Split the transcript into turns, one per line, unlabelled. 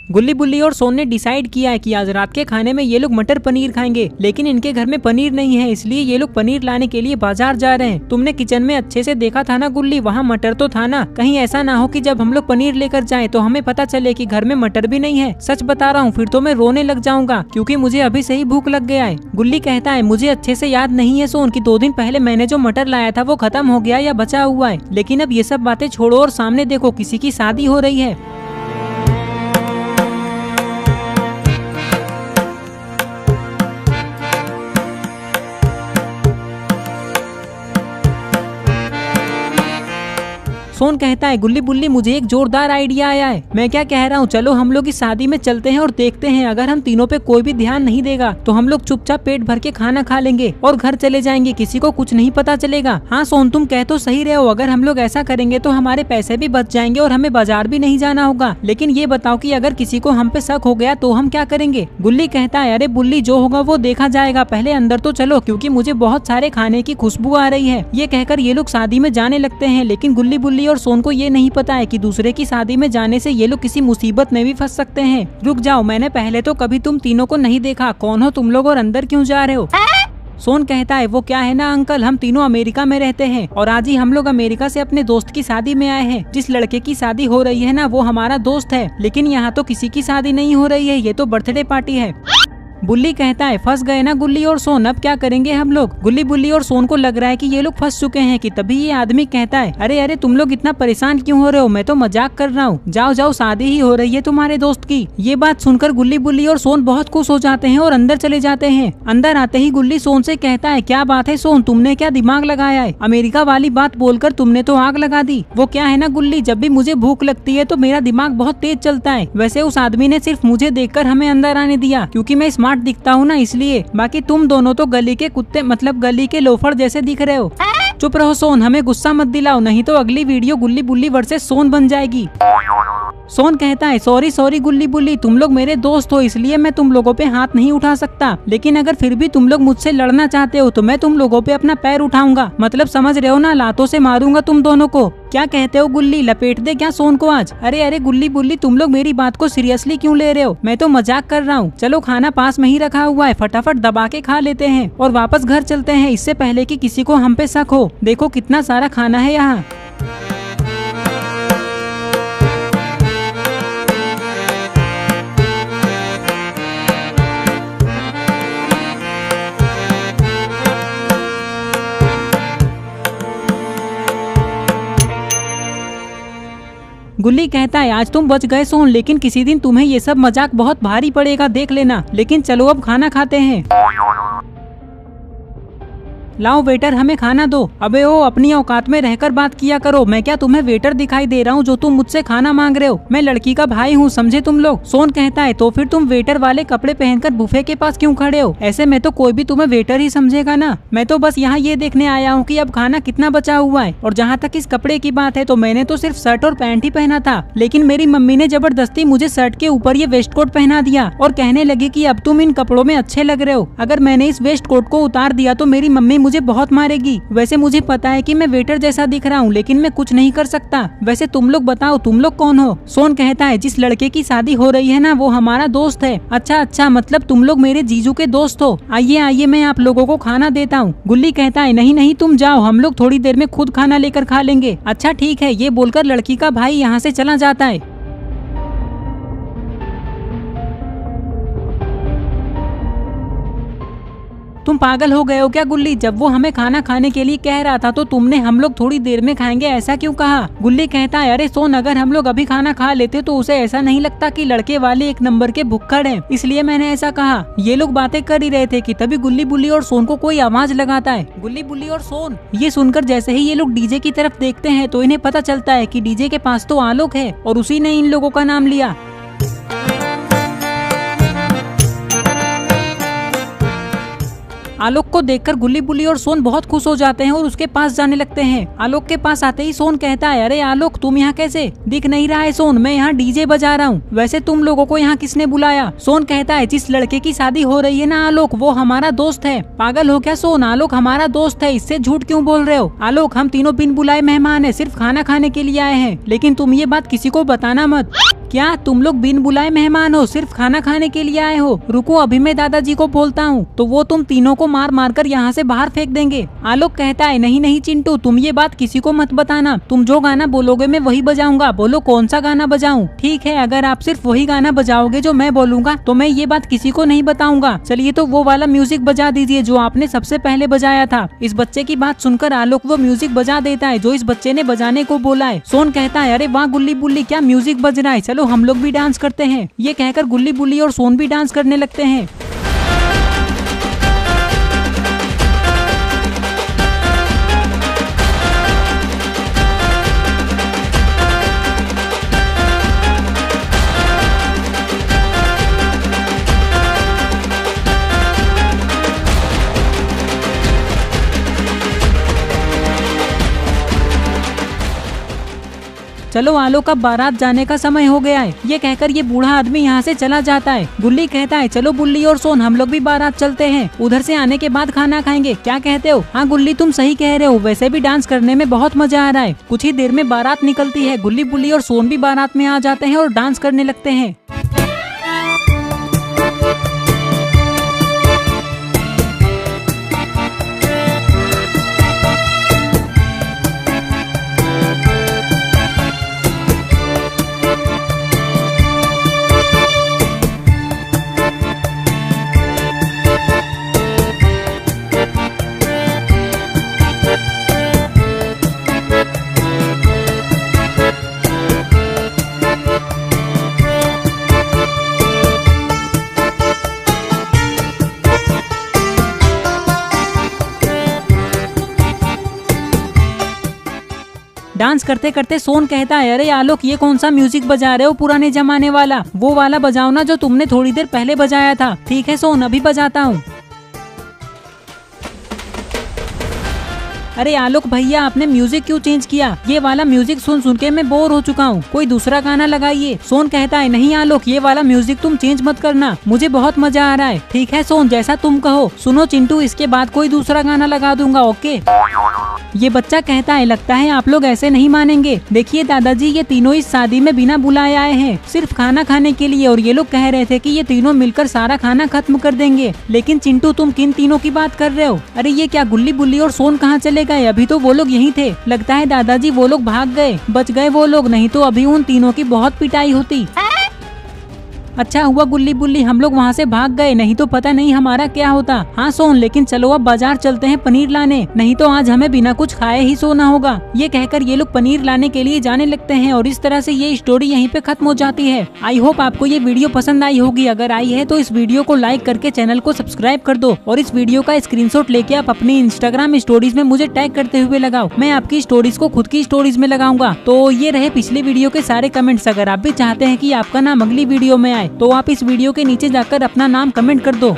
गुल्ली बुल्ली और सोन ने डिसाइड किया है कि आज रात के खाने में ये लोग मटर पनीर खाएंगे, लेकिन इनके घर में पनीर नहीं है, इसलिए ये लोग पनीर लाने के लिए बाजार जा रहे हैं। तुमने किचन में अच्छे से देखा था ना गुल्ली, वहाँ मटर तो था ना? कहीं ऐसा ना हो कि जब हम लोग पनीर लेकर जाएं तो हमें पता चले कि घर में मटर भी नहीं है। सच बता रहा हूँ, फिर तो मैं रोने लग जाऊंगा क्योंकि मुझे अभी से ही भूख लग गया है। गुल्ली कहता है मुझे अच्छे से याद नहीं है सोन कि 2 दिन पहले मैंने जो मटर लाया था वो खत्म हो गया या बचा हुआ है। लेकिन अब ये सब बातें छोड़ो और सामने देखो, किसी की शादी हो रही है। सोन कहता है गुल्ली बुल्ली मुझे एक जोरदार आइडिया आया है। मैं क्या कह रहा हूँ, चलो हम लोग इस शादी में चलते हैं और देखते हैं, अगर हम तीनों पे कोई भी ध्यान नहीं देगा तो हम लोग चुपचाप पेट भर के खाना खा लेंगे और घर चले जाएंगे, किसी को कुछ नहीं पता चलेगा। हाँ सोन तुम कह तो सही रहे हो, अगर हम लोग ऐसा करेंगे तो हमारे पैसे भी बच जाएंगे और हमें बाजार भी नहीं जाना होगा। लेकिन ये बताओ कि अगर किसी को हम पे शक हो गया तो हम क्या करेंगे? गुल्ली कहता है अरे बुल्ली जो होगा वो देखा जाएगा, पहले अंदर तो चलो क्योंकि मुझे बहुत सारे खाने की खुशबू आ रही है। ये कहकर ये लोग शादी में जाने लगते हैं, लेकिन गुल्ली बुल्ली और सोन को ये नहीं पता है कि दूसरे की शादी में जाने से ये लोग किसी मुसीबत में भी फंस सकते हैं। रुक जाओ, मैंने पहले तो कभी तुम तीनों को नहीं देखा, कौन हो तुम लोग और अंदर क्यों जा रहे हो? सोन कहता है वो क्या है ना अंकल, हम तीनों अमेरिका में रहते हैं और आज ही हम लोग अमेरिका से अपने दोस्त की शादी में आए हैं। जिस लड़के की शादी हो रही है ना वो हमारा दोस्त है, लेकिन यहाँ तो किसी की शादी नहीं हो रही है, ये तो बर्थडे पार्टी है। बुल्ली कहता है फंस गए ना गुल्ली और सोन, अब क्या करेंगे हम लोग? गुल्ली बुल्ली और सोन को लग रहा है कि ये लोग फंस चुके हैं कि तभी ये आदमी कहता है अरे अरे तुम लोग इतना परेशान क्यों हो रहे हो, मैं तो मजाक कर रहा हूँ, जाओ जाओ शादी ही हो रही है तुम्हारे दोस्त की। ये बात सुनकर गुल्ली बुल्ली और सोन बहुत खुश हो जाते हैं और अंदर चले जाते हैं। अंदर आते ही गुल्ली सोन से कहता है क्या बात है सोन, तुमने क्या दिमाग लगाया है? अमेरिका वाली बात बोलकर तुमने तो आग लगा दी। वो क्या है ना गुल्ली, जब भी मुझे भूख लगती है तो मेरा दिमाग बहुत तेज चलता है। वैसे उस आदमी ने सिर्फ मुझे देखकर हमें अंदर आने दिया क्योंकि मैं स्मार्ट दिखता हूँ ना, इसलिए। बाकी तुम दोनों तो गली के कुत्ते मतलब गली के लोफर जैसे दिख रहे हो। चुप रहो सोन, हमें गुस्सा मत दिलाओ, नहीं तो अगली वीडियो गुल्ली बुल्ली वर्सेस सोन बन जाएगी। सोन कहता है सॉरी सॉरी गुल्ली बुल्ली, तुम लोग मेरे दोस्त हो इसलिए मैं तुम लोगों पे हाथ नहीं उठा सकता, लेकिन अगर फिर भी तुम लोग मुझसे लड़ना चाहते हो तो मैं तुम लोगों पे अपना पैर उठाऊंगा, मतलब समझ रहे हो ना, लातों से मारूंगा तुम दोनों को। क्या कहते हो गुल्ली, लपेट दे क्या सोन को आज? अरे अरे गुल्ली बुल्ली तुम लोग मेरी बात को सीरियसली क्यों ले रहे हो? मैं तो मजाक कर रहा हूँ। चलो खाना पास में ही रखा हुआ है, फटाफट दबा के खा लेते हैं और वापस घर चलते हैं, इससे पहले कि किसी को हम पे शक हो। देखो कितना सारा खाना है यहाँ। गुल्ली कहता है आज तुम बच गए सोन, लेकिन किसी दिन तुम्हें ये सब मजाक बहुत भारी पड़ेगा, देख लेना। लेकिन चलो अब खाना खाते हैं। लाओ वेटर हमें खाना दो। अबे ओ अपनी औकात में रहकर बात किया करो, मैं क्या तुम्हें वेटर दिखाई दे रहा हूँ जो तुम मुझसे खाना मांग रहे हो? मैं लड़की का भाई हूँ, समझे तुम लोग? सोन कहता है तो फिर तुम वेटर वाले कपड़े पहनकर बुफे के पास क्यों खड़े हो? ऐसे में तो कोई भी तुम्हें वेटर ही समझेगा ना। मैं तो बस यहाँ ये देखने आया हूँ कि अब खाना कितना बचा हुआ है। और जहाँ तक इस कपड़े की बात है तो मैंने तो सिर्फ शर्ट और पैंट ही पहना था, लेकिन मेरी मम्मी ने जबरदस्ती मुझे शर्ट के ऊपर ये वेस्ट कोट पहना दिया और कहने लगी कि अब तुम इन कपड़ों में अच्छे लग रहे हो। अगर मैंने इस वेस्ट कोट को उतार दिया तो मेरी मम्मी मुझे बहुत मारेगी। वैसे मुझे पता है कि मैं वेटर जैसा दिख रहा हूँ, लेकिन मैं कुछ नहीं कर सकता। वैसे तुम लोग बताओ तुम लोग कौन हो? सोन कहता है जिस लड़के की शादी हो रही है ना वो हमारा दोस्त है। अच्छा अच्छा, मतलब तुम लोग मेरे जीजू के दोस्त हो। आइए आइए मैं आप लोगों को खाना देता हूँ। गुल्ली कहता है नहीं नहीं तुम जाओ, हम लोग थोड़ी देर में खुद खाना लेकर खा लेंगे। अच्छा ठीक है, ये बोलकर लड़की का भाई यहाँ से चला जाता है। तुम पागल हो गए हो क्या गुल्ली? जब वो हमें खाना खाने के लिए कह रहा था तो तुमने हम लोग थोड़ी देर में खाएंगे ऐसा क्यों कहा? गुल्ली कहता है अरे सोन, अगर हम लोग अभी खाना खा लेते तो उसे ऐसा नहीं लगता कि लड़के वाले एक नंबर के भुक्कड़ हैं, इसलिए मैंने ऐसा कहा। ये लोग बातें कर ही रहे थे कि तभी गुल्ली बुल्ली और सोन को कोई आवाज लगाता है। गुल्ली बुल्ली और सोन ये सुनकर जैसे ही ये लोग डीजे की तरफ देखते हैं तो इन्हें पता चलता है कि डीजे के पास तो आलोक है और उसी ने इन लोगों का नाम लिया। आलोक को देखकर गुल्ली बुल्ली और सोन बहुत खुश हो जाते हैं और उसके पास जाने लगते हैं। आलोक के पास आते ही सोन कहता है अरे आलोक तुम यहाँ कैसे? दिख नहीं रहा है सोन, मैं यहाँ डीजे बजा रहा हूँ। वैसे तुम लोगों को यहाँ किसने बुलाया? सोन कहता है जिस लड़के की शादी हो रही है ना आलोक, वो हमारा दोस्त है। पागल हो क्या सोन? आलोक हमारा दोस्त है, इससे झूठ क्यों बोल रहे हो? आलोक हम तीनों बिन बुलाए मेहमान है, सिर्फ खाना खाने के लिए आए हैं, लेकिन तुम ये बात किसी को बताना मत। क्या तुम लोग बिन बुलाए मेहमान हो, सिर्फ खाना खाने के लिए आए हो? रुको अभी मैं दादाजी को बोलता हूँ, तो वो तुम तीनों को मार मार कर यहाँ से बाहर फेंक देंगे। आलोक कहता है नहीं नहीं चिंटू, तुम ये बात किसी को मत बताना, तुम जो गाना बोलोगे मैं वही बजाऊंगा। बोलो कौन सा गाना बजाऊं? ठीक है, अगर आप सिर्फ वही गाना बजाओगे जो मैं बोलूंगा तो मैं ये बात किसी को नहीं बताऊंगा। चलिए तो वो वाला म्यूजिक बजा दीजिए जो आपने सबसे पहले बजाया था। इस बच्चे की बात सुनकर आलोक वो म्यूजिक बजा देता है जो इस बच्चे ने बजाने को बोला है। सोन कहता है अरे वाह गुल्ली बुल्ली, क्या म्यूजिक बज रहा है, चलो हम लोग भी डांस करते हैं। ये कहकर गुल्ली बुल्ली और सोन भी डांस करने लगते हैं। चलो आलोक अब बारात जाने का समय हो गया है। ये कहकर ये बूढ़ा आदमी यहाँ से चला जाता है। गुल्ली कहता है चलो बुल्ली और सोन हम लोग भी बारात चलते हैं, उधर से आने के बाद खाना खाएंगे, क्या कहते हो? हाँ गुल्ली तुम सही कह रहे हो, वैसे भी डांस करने में बहुत मजा आ रहा है। कुछ ही देर में बारात निकलती है। गुल्ली बुल्ली और सोन भी बारात में आ जाते हैं और डांस करने लगते हैं। डांस करते करते सोन कहता है अरे आलोक ये कौन सा म्यूजिक बजा रहे हो, पुराने जमाने वाला? वो वाला बजाओ ना जो तुमने थोड़ी देर पहले बजाया था। ठीक है सोन अभी बजाता हूँ। अरे आलोक भैया आपने म्यूजिक क्यों चेंज किया? ये वाला म्यूजिक सुन सुन के मैं बोर हो चुका हूँ, कोई दूसरा गाना लगाइए। सोन कहता है नहीं आलोक ये वाला म्यूजिक तुम चेंज मत करना, मुझे बहुत मजा आ रहा है। ठीक है सोन जैसा तुम कहो। सुनो चिंटू इसके बाद कोई दूसरा गाना लगा दूंगा, ओके? ये बच्चा कहता है लगता है आप लोग ऐसे नहीं मानेंगे। देखिए दादाजी ये तीनों इस शादी में बिना बुलाए आए हैं, सिर्फ खाना खाने के लिए, और ये लोग कह रहे थे कि ये तीनों मिलकर सारा खाना खत्म कर देंगे। लेकिन चिंटू तुम किन तीनों की बात कर रहे हो? अरे ये क्या गुल्ली बुल्ली और सोन कहाँ चले गए? अभी तो वो लोग यहीं थे। लगता है दादाजी वो लोग भाग गए, बच गए वो लोग, नहीं तो अभी उन तीनों की बहुत पिटाई होती। अच्छा हुआ गुल्ली बुल्ली हम लोग वहाँ से भाग गए, नहीं तो पता नहीं हमारा क्या होता। हाँ सोन लेकिन चलो अब बाजार चलते हैं पनीर लाने, नहीं तो आज हमें बिना कुछ खाए ही सोना होगा। ये कहकर ये लोग पनीर लाने के लिए जाने लगते हैं और इस तरह से ये स्टोरी यहीं पे खत्म हो जाती है। आई होप आपको ये वीडियो पसंद आई होगी। अगर आई है तो इस वीडियो को लाइक करके चैनल को सब्सक्राइब कर दो और इस वीडियो का स्क्रीनशॉट लेके आप अपनी इंस्टाग्राम स्टोरीज में मुझे टैग करते हुए लगाओ। मैं आपकी स्टोरीज को खुद की स्टोरीज में लगाऊंगा। तो ये रहे पिछली वीडियो के सारे कमेंट्स। अगर आप भी चाहते हैं कि आपका नाम अगली वीडियो में आए तो आप इस वीडियो के नीचे जाकर अपना नाम कमेंट कर दो।